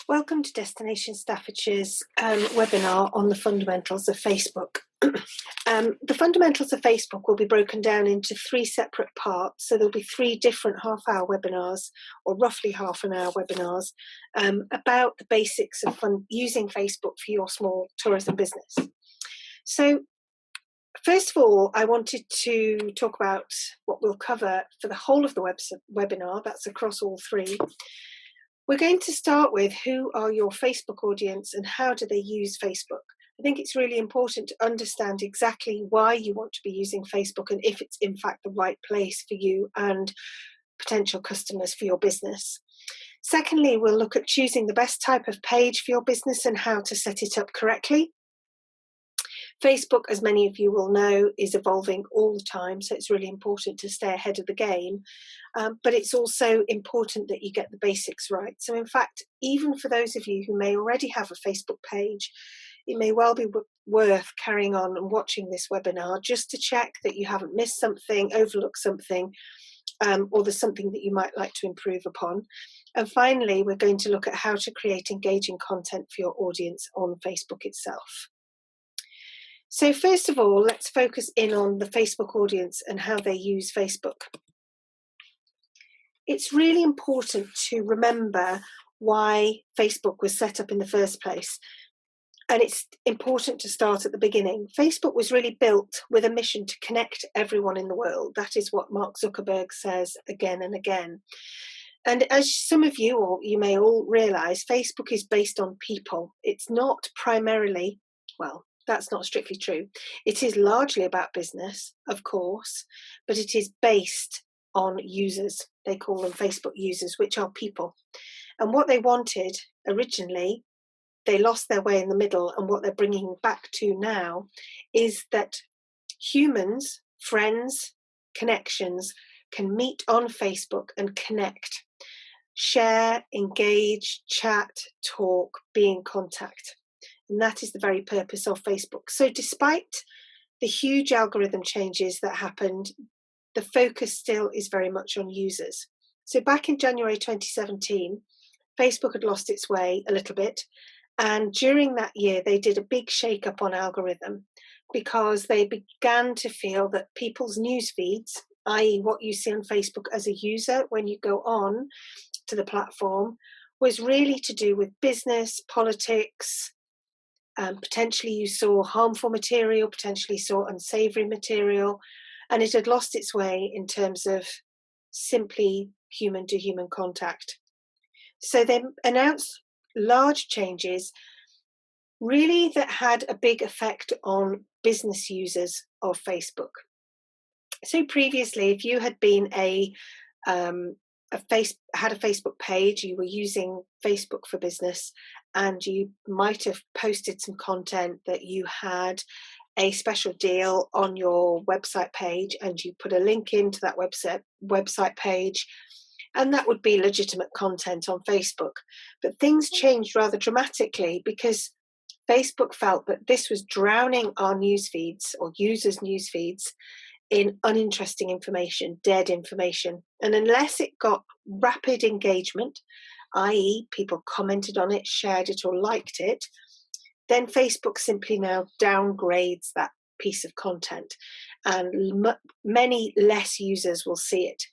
Welcome to Destination Staffordshire's webinar on the fundamentals of Facebook. The fundamentals of Facebook will be broken down into three separate parts, so there'll be three different half-hour webinars, or roughly half an hour webinars, about the basics of using Facebook for your small tourism business. So first of all, I wanted to talk about what we'll cover for the whole of the webinar, that's across all three. We're going to start with who are your Facebook audience and how do they use Facebook. I think it's really important to understand exactly why you want to be using Facebook and if it's in fact the right place for you and potential customers for your business. Secondly, we'll look at choosing the best type of page for your business and how to set it up correctly. Facebook, as many of you will know, is evolving all the time, so it's really important to stay ahead of the game. But it's also important that you get the basics right. So in fact, even for those of you who may already have a Facebook page, it may well be worth carrying on and watching this webinar just to check that you haven't missed something, overlooked something, or there's something that you might like to improve upon. And finally, we're going to look at how to create engaging content for your audience on Facebook itself. So first of all, let's focus in on the Facebook audience and how they use Facebook. It's really important to remember why Facebook was set up in the first place. And it's important to start at the beginning. Facebook was really built with a mission to connect everyone in the world. That is what Mark Zuckerberg says again and again. And as some of you, or you may all realize, Facebook is based on people. It's not primarily, well, that's not strictly true. It is largely about business, of course, but it is based on users. They call them Facebook users, which are people. And what they wanted originally, they lost their way in the middle, and what they're bringing back to now is that humans, friends, connections can meet on Facebook and connect, share, engage, chat, talk, be in contact. And that is the very purpose of Facebook. So despite the huge algorithm changes that happened, the focus still is very much on users. So back in January 2017, Facebook had lost its way a little bit. And during that year, they did a big shake-up on algorithm because they began to feel that people's news feeds, i.e. what you see on Facebook as a user when you go on to the platform, was really to do with business, politics. Potentially you saw harmful material, potentially saw unsavory material, and it had lost its way in terms of simply human-to-human contact. So they announced large changes, really, that had a big effect on business users of Facebook. So previously, if you had been had a Facebook page, you were using Facebook for business, and you might have posted some content that you had a special deal on your website page, and you put a link into that website page, and that would be legitimate content on Facebook. But things changed rather dramatically because Facebook felt that this was drowning our news feeds, or users' news feeds, in uninteresting information, dead information. And unless it got rapid engagement, i.e. people commented on it, shared it, or liked it, then Facebook simply now downgrades that piece of content, and many less users will see it.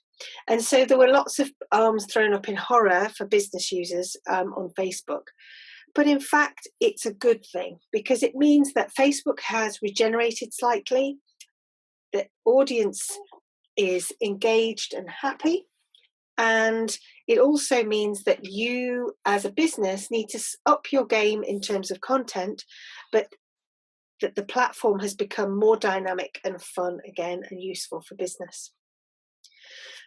And so there were lots of arms thrown up in horror for business users on Facebook. But in fact, it's a good thing because it means that Facebook has regenerated slightly, the audience is engaged and happy, and it also means that you as a business need to up your game in terms of content, but that the platform has become more dynamic and fun again and useful for business.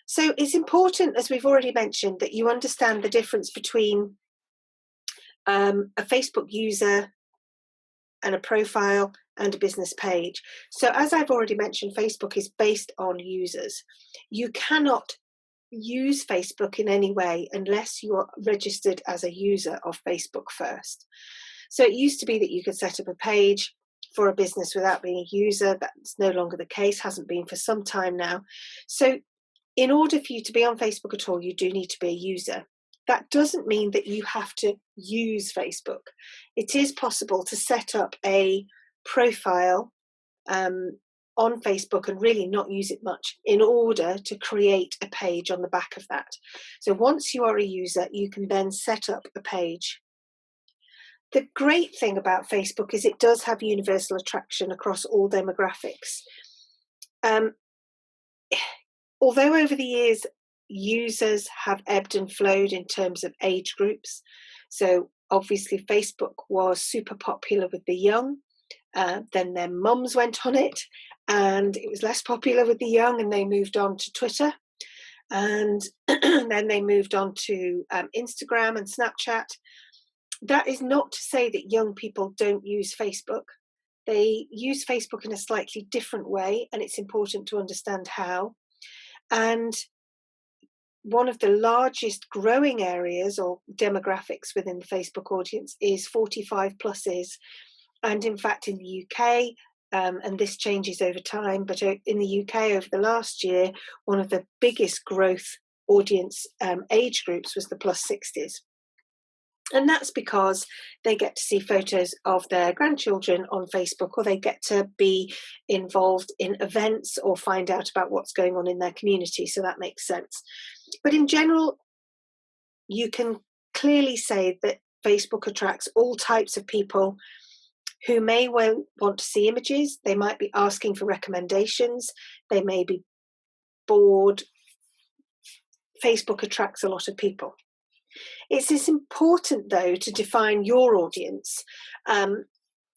So it's important, as we've already mentioned, that you understand the difference between a Facebook user and a profile and a business page. So as I've already mentioned, Facebook is based on users. You cannot use Facebook in any way unless you are registered as a user of Facebook first. So it used to be that you could set up a page for a business without being a user. That's no longer the case, hasn't been for some time now. So in order for you to be on Facebook at all, you do need to be a user. That doesn't mean that you have to use Facebook. It is possible to set up a profile on Facebook and really not use it much in order to create a page on the back of that. So once you are a user, you can then set up a page. The great thing about Facebook is it does have universal attraction across all demographics. Although over the years, users have ebbed and flowed in terms of age groups. So obviously Facebook was super popular with the young. Then their mums went on it, and it was less popular with the young, and they moved on to Twitter. And then they moved on to Instagram and Snapchat. That is not to say that young people don't use Facebook. They use Facebook in a slightly different way, and it's important to understand how. And one of the largest growing areas or demographics within the Facebook audience is 45 pluses. And in fact, in the UK, and this changes over time, but in the UK over the last year, one of the biggest growth audience age groups was the plus 60s. And that's because they get to see photos of their grandchildren on Facebook, or they get to be involved in events or find out about what's going on in their community. So that makes sense. But in general, you can clearly say that Facebook attracts all types of people who may well want to see images. They might be asking for recommendations. They may be bored. Facebook attracts a lot of people. It's important, though, to define your audience for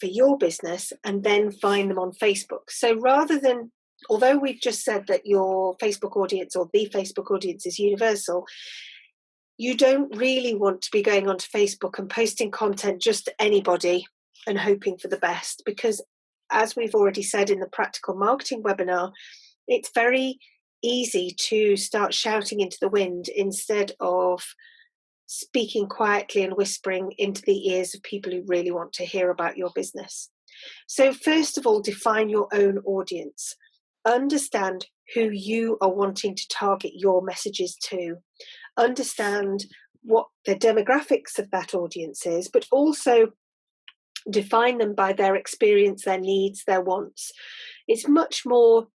your business and then find them on Facebook. So rather than, although we've just said that your Facebook audience or the Facebook audience is universal, you don't really want to be going onto Facebook and posting content just to anybody and hoping for the best, because as we've already said in the practical marketing webinar, it's very easy to start shouting into the wind instead of speaking quietly and whispering into the ears of people who really want to hear about your business. So first of all, define your own audience. Understand who you are wanting to target your messages to. Understand what the demographics of that audience is, but also define them by their experience, their needs, their wants. It's much more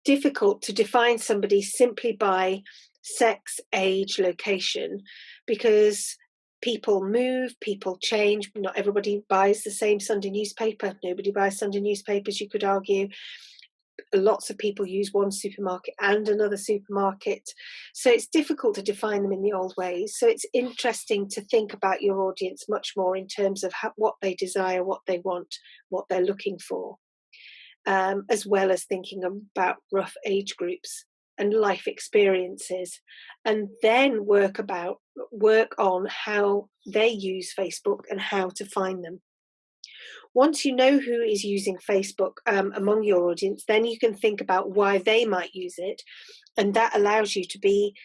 difficult to define somebody simply by sex, age, location, because people move, people change. Not everybody buys the same Sunday newspaper. Nobody buys Sunday newspapers, you could argue. Lots of people use one supermarket and another supermarket. So it's difficult to define them in the old ways. So it's interesting to think about your audience much more in terms of what they desire, what they want, what they're looking for, as well as thinking about rough age groups and life experiences, and then work on how they use Facebook and how to find them. Once you know who is using Facebook among your audience, then you can think about why they might use it, and that allows you to be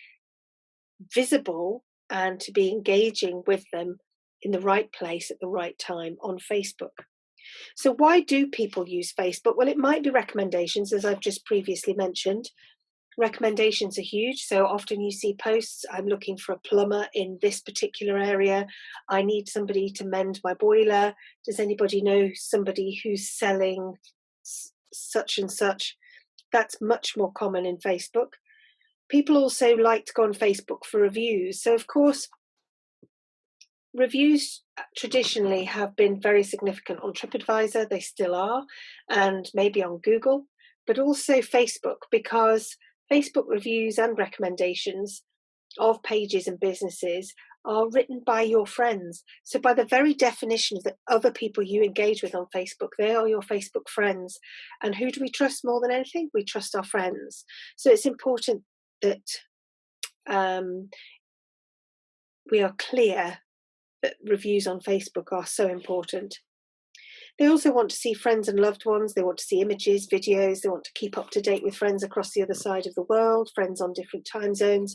visible and to be engaging with them in the right place at the right time on Facebook. So why do people use Facebook? Well, it might be recommendations, as I've just previously mentioned. Recommendations are huge. So often you see posts, I'm looking for a plumber in this particular area. I need somebody to mend my boiler. Does anybody know somebody who's selling such and such? That's much more common in Facebook. People also like to go on Facebook for reviews. So of course, reviews traditionally have been very significant on TripAdvisor. They still are, and maybe on Google, but also Facebook, because Facebook reviews and recommendations of pages and businesses are written by your friends. So by the very definition of the other people you engage with on Facebook, they are your Facebook friends. And who do we trust more than anything? We trust our friends. So it's important that we are clear that reviews on Facebook are so important. They also want to see friends and loved ones. They want to see images, videos. They want to keep up to date with friends across the other side of the world, friends on different time zones,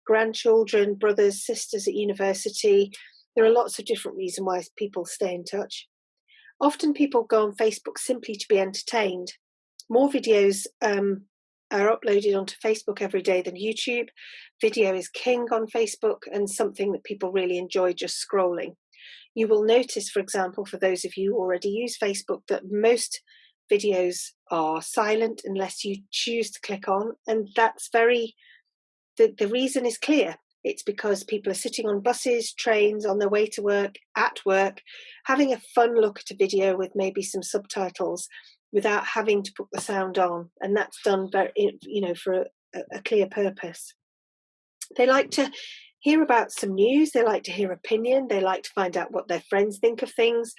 grandchildren, brothers, sisters at university. There are lots of different reasons why people stay in touch. Often people go on Facebook simply to be entertained. More videos are uploaded onto Facebook every day than YouTube. Video is king on Facebook and something that people really enjoy just scrolling. You will notice, for example, for those of you who already use Facebook, that most videos are silent unless you choose to click on, and that's the reason is clear. It's because people are sitting on buses, trains, on their way to work, at work, having a fun look at a video with maybe some subtitles without having to put the sound on. And that's done for a clear purpose. They like to hear about some news. They like to hear opinion. They like to find out what their friends think of things.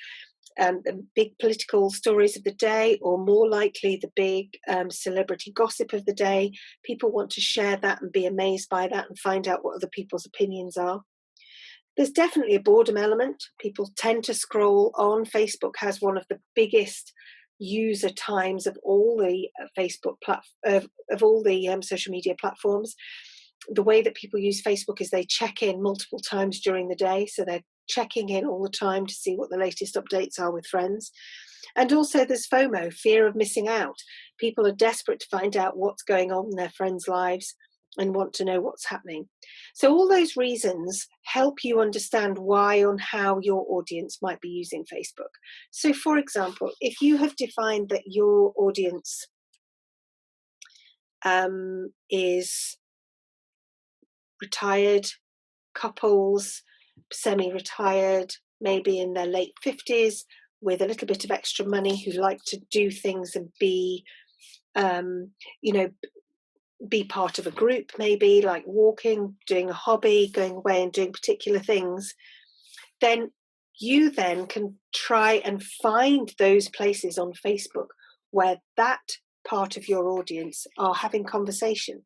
The big political stories of the day, or more likely the big celebrity gossip of the day. People want to share that and be amazed by that and find out what other people's opinions are. There's definitely a boredom element. People tend to scroll on. Facebook has one of the biggest user times of all the social media platforms. The way that people use Facebook is they check in multiple times during the day, so they're checking in all the time to see what the latest updates are with friends. And also there's FOMO, fear of missing out. People are desperate to find out what's going on in their friends' lives and want to know what's happening. So all those reasons help you understand why and how your audience might be using Facebook. So for example, if you have defined that your audience is retired couples, semi-retired, maybe in their late 50s, with a little bit of extra money, who like to do things and be part of a group, maybe like walking, doing a hobby, going away and doing particular things, then you then can try and find those places on Facebook where that part of your audience are having conversation.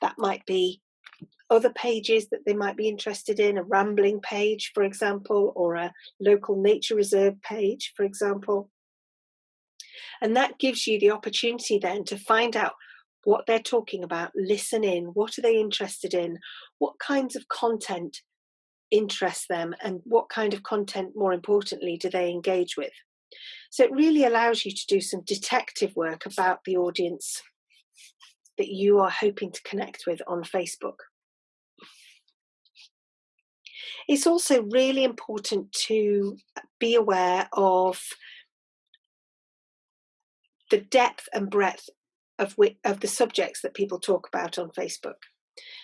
That might be other pages that they might be interested in, a rambling page, for example, or a local nature reserve page, for example. And that gives you the opportunity then to find out what they're talking about, listen in, what are they interested in, what kinds of content interest them, and what kind of content, more importantly, do they engage with. So it really allows you to do some detective work about the audience that you are hoping to connect with on Facebook. It's also really important to be aware of the depth and breadth of the subjects that people talk about on Facebook.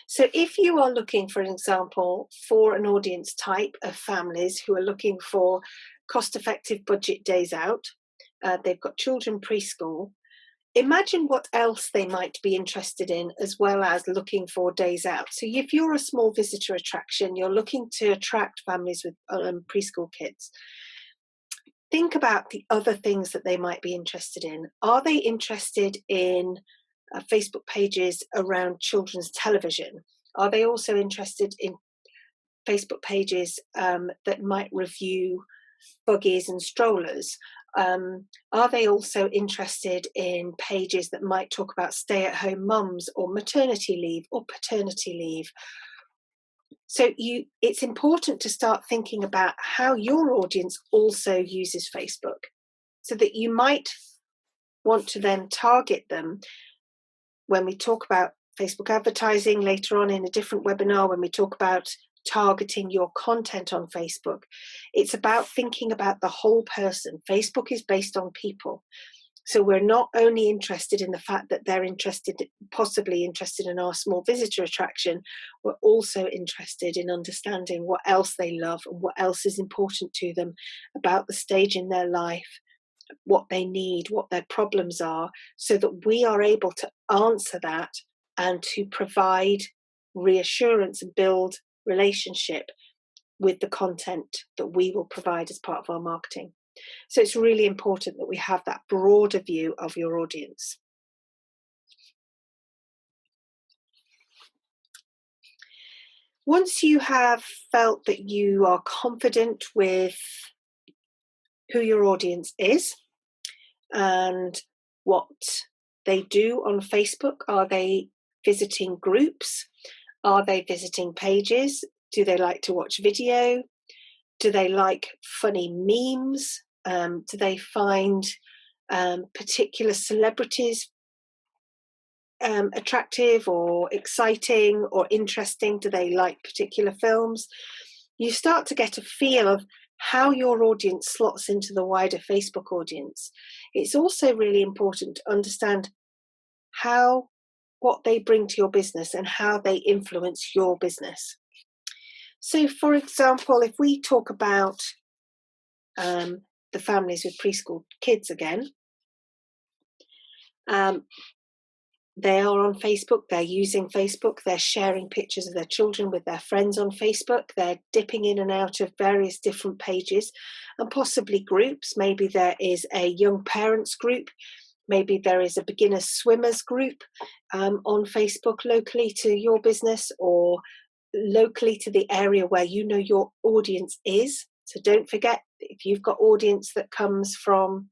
So if you are looking, for example, for an audience type of families who are looking for cost-effective budget days out, they've got children preschool, imagine what else they might be interested in, as well as looking for days out. So if you're a small visitor attraction, you're looking to attract families with preschool kids, think about the other things that they might be interested in. Are they interested in Facebook pages around children's television? Are they also interested in Facebook pages that might review buggies and strollers? Are they also interested in pages that might talk about stay-at-home mums, or maternity leave, or paternity leave? So it's important to start thinking about how your audience also uses Facebook, so that you might want to then target them when we talk about Facebook advertising later on in a different webinar, when we talk about targeting your content on Facebook. It's about thinking about the whole person. Facebook is based on people. So we're not only interested in the fact that they're possibly interested in our small visitor attraction, we're also interested in understanding what else they love and what else is important to them about the stage in their life, what they need, what their problems are, so that we are able to answer that and to provide reassurance and build relationship with the content that we will provide as part of our marketing. So it's really important that we have that broader view of your audience. Once you have felt that you are confident with who your audience is and what they do on Facebook, are they visiting groups? Are they visiting pages? Do they like to watch video? Do they like funny memes? Do they find particular celebrities attractive or exciting or interesting? Do they like particular films? You start to get a feel of how your audience slots into the wider Facebook audience. It's also really important to understand what they bring to your business and how they influence your business. So, for example, if we talk about the families with preschool kids again, they are on Facebook, they're using Facebook, they're sharing pictures of their children with their friends on Facebook, they're dipping in and out of various different pages and possibly groups. Maybe there is a young parents group, maybe there is a beginner swimmers group on Facebook locally to your business or locally to the area where you know your audience is. So don't forget, if you've got audience that comes from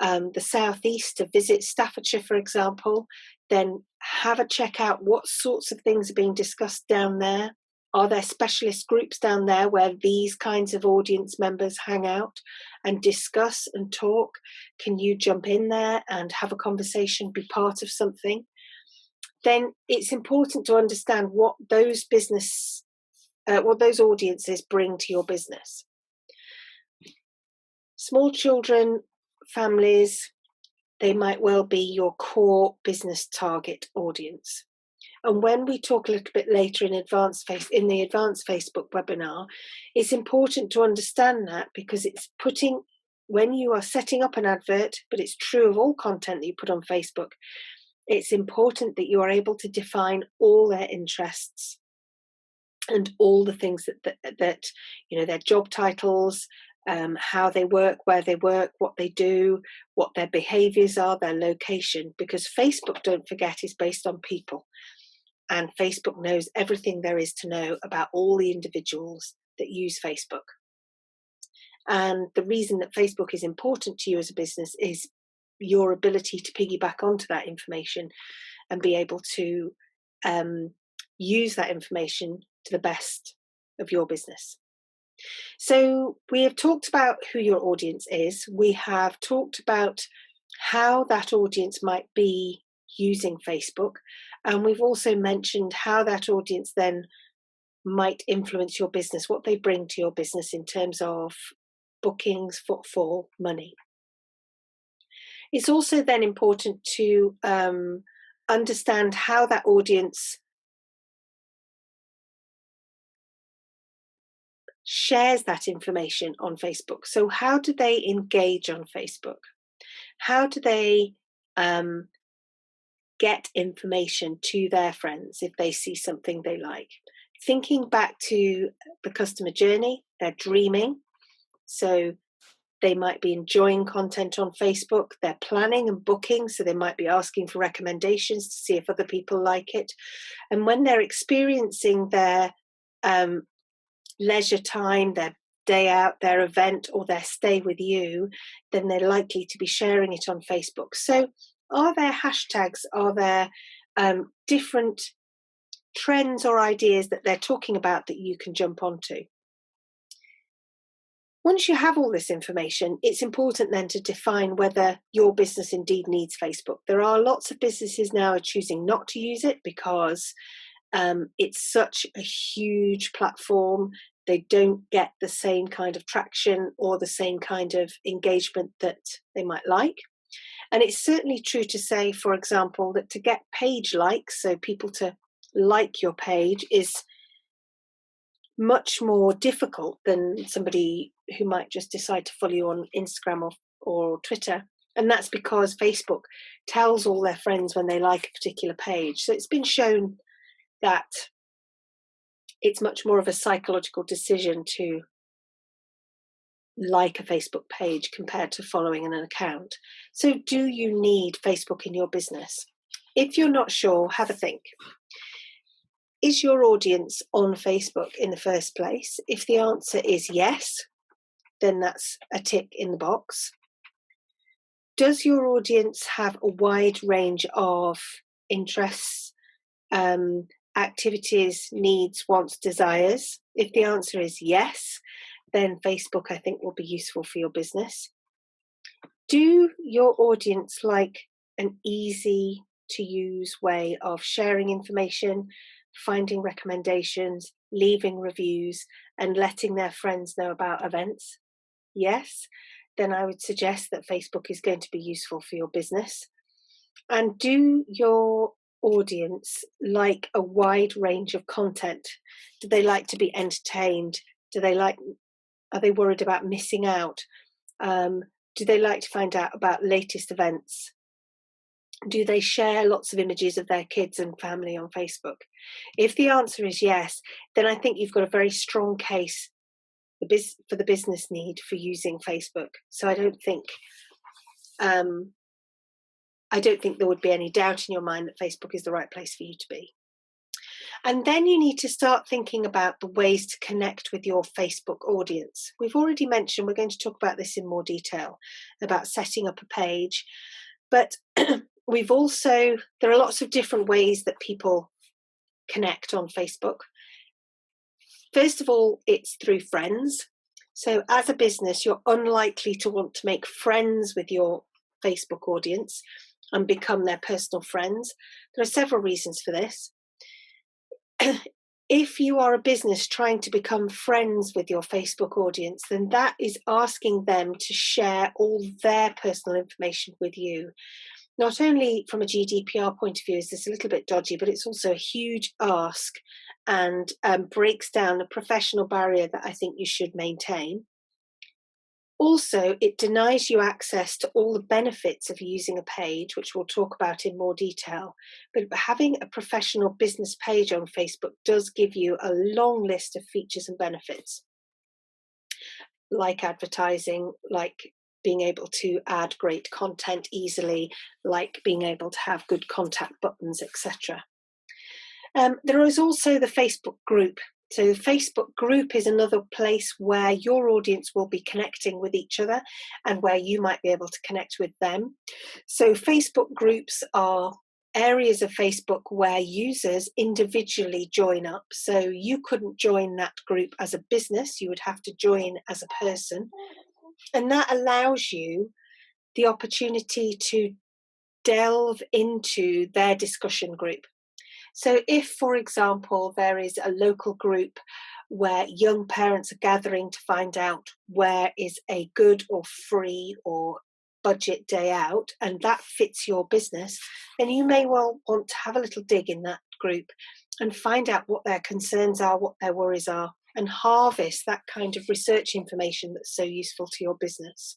the southeast to visit Staffordshire, for example, then have a check out what sorts of things are being discussed down there. Are there specialist groups down there where these kinds of audience members hang out and discuss and talk? Can you jump in there and have a conversation, be part of something? Then it's important to understand what those audiences bring to your business. Small children, families, they might well be your core business target audience. And when we talk a little bit later in the advanced Facebook webinar, it's important to understand that, because it's when you are setting up an advert, but it's true of all content that you put on Facebook, it's important that you are able to define all their interests and all the things that their job titles, how they work, where they work, what they do, what their behaviors are, their location, because Facebook, don't forget, is based on people. And Facebook knows everything there is to know about all the individuals that use Facebook. And the reason that Facebook is important to you as a business is your ability to piggyback onto that information and be able to use that information to the best of your business. So we have talked about who your audience is. We have talked about how that audience might be using Facebook. And we've also mentioned how that audience then might influence your business, what they bring to your business in terms of bookings, footfall, money. It's also then important to understand how that audience shares that information on Facebook. So how do they engage on Facebook? How do they get information to their friends if they see something they like? Thinking back to the customer journey, they're dreaming. So they might be enjoying content on Facebook. They're planning and booking, so they might be asking for recommendations to see if other people like it. And when they're experiencing their leisure time, their day out, their event, or their stay with you, then they're likely to be sharing it on Facebook. So are there hashtags? Are there different trends or ideas that they're talking about that you can jump onto? Once you have all this information, it's important then to define whether your business indeed needs Facebook. There are lots of businesses now are choosing not to use it because it's such a huge platform. They don't get the same kind of traction or the same kind of engagement that they might like. And it's certainly true to say, for example, that to get page likes, so people to like your page, is much more difficult than somebody who might just decide to follow you on Instagram or Twitter. And that's because Facebook tells all their friends when they like a particular page. So it's been shown that it's much more of a psychological decision to like a Facebook page compared to following an account. So do you need Facebook in your business? If you're not sure, have a think. Is your audience on Facebook in the first place? If the answer is yes, then that's a tick in the box. Does your audience have a wide range of interests, activities, needs, wants, desires? If the answer is yes, then Facebook, I think, will be useful for your business. Do your audience like an easy to use way of sharing information, finding recommendations, leaving reviews, and letting their friends know about events? Yes, then I would suggest that Facebook is going to be useful for your business. And do your audience like a wide range of content? Do they like to be entertained? Are they worried about missing out? Do they like to find out about latest events? Do they share lots of images of their kids and family on Facebook? If the answer is yes, then I think you've got a very strong case for the business need for using Facebook. So I don't think there would be any doubt in your mind that Facebook is the right place for you to be. And then you need to start thinking about the ways to connect with your Facebook audience. We've already mentioned, we're going to talk about this in more detail, about setting up a page. But there are lots of different ways that people connect on Facebook. First of all, it's through friends. So as a business, you're unlikely to want to make friends with your Facebook audience and become their personal friends. There are several reasons for this. If you are a business trying to become friends with your Facebook audience, then that is asking them to share all their personal information with you. Not only from a GDPR point of view is this a little bit dodgy, but it's also a huge ask and breaks down a professional barrier that I think you should maintain. Also, it denies you access to all the benefits of using a page, which we'll talk about in more detail. But having a professional business page on Facebook does give you a long list of features and benefits, like advertising, like being able to add great content easily, like being able to have good contact buttons, etc. There is also the Facebook group. So the Facebook group is another place where your audience will be connecting with each other and where you might be able to connect with them. So Facebook groups are areas of Facebook where users individually join up. So you couldn't join that group as a business, you would have to join as a person. And that allows you the opportunity to delve into their discussion group. So if, for example, there is a local group where young parents are gathering to find out where is a good or free or budget day out, and that fits your business, then you may well want to have a little dig in that group and find out what their concerns are, what their worries are, and harvest that kind of research information that's so useful to your business.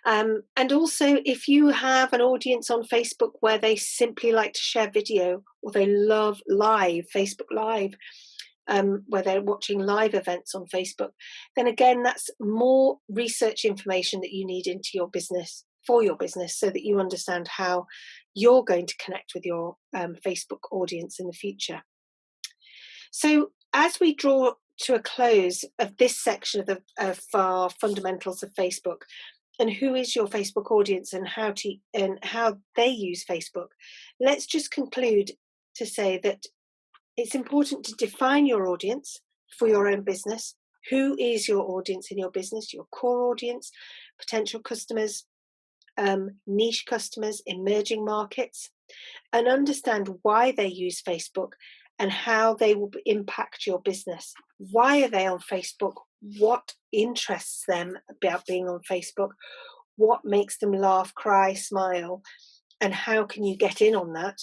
And also, if you have an audience on Facebook where they simply like to share video, or they love Facebook Live, where they're watching live events on Facebook, then again, that's more research information that you need into your business, for your business, so that you understand how you're going to connect with your Facebook audience in the future. So as we draw to a close of this section of our fundamentals of Facebook, and who is your Facebook audience and how they use Facebook, let's just conclude to say that it's important to define your audience for your own business. Who is your audience in your business, your core audience, potential customers, niche customers, emerging markets, and understand why they use Facebook and how they will impact your business. Why are they on Facebook? What interests them about being on Facebook? What makes them laugh, cry, smile? And how can you get in on that?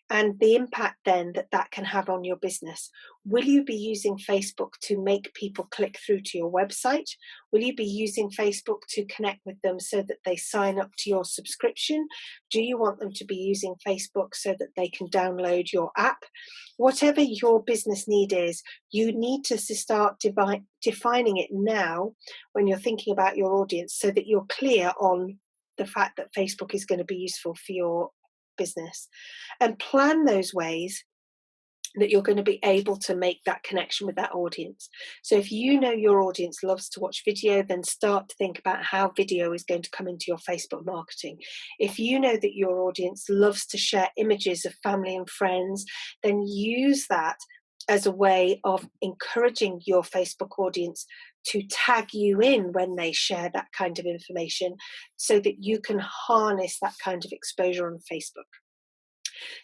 And the impact then that can have on your business. Will you be using Facebook to make people click through to your website? Will you be using Facebook to connect with them so that they sign up to your subscription? Do you want them to be using Facebook so that they can download your app? Whatever your business need is, you need to start defining it now when you're thinking about your audience, so that you're clear on the fact that Facebook is going to be useful for your business, and plan those ways that you're going to be able to make that connection with that audience. So if you know your audience loves to watch video, then start to think about how video is going to come into your Facebook marketing. If you know that your audience loves to share images of family and friends, then use that as a way of encouraging your Facebook audience to tag you in when they share that kind of information, so that you can harness that kind of exposure on Facebook.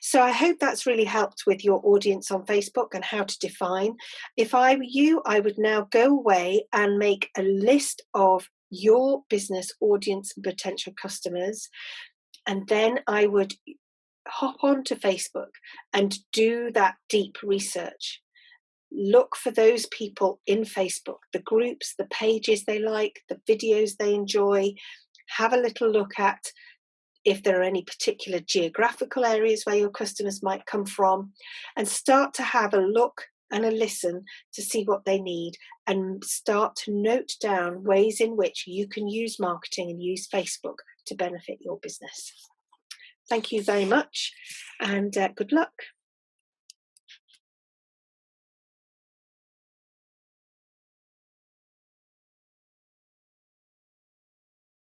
So I hope that's really helped with your audience on Facebook and how to define. If I were you, I would now go away and make a list of your business audience and potential customers. And then I would hop onto Facebook and do that deep research. Look for those people in Facebook, the groups, the pages they like, the videos they enjoy. Have a little look at if there are any particular geographical areas where your customers might come from, and start to have a look and a listen to see what they need, and start to note down ways in which you can use marketing and use Facebook to benefit your business. Thank you very much, and good luck.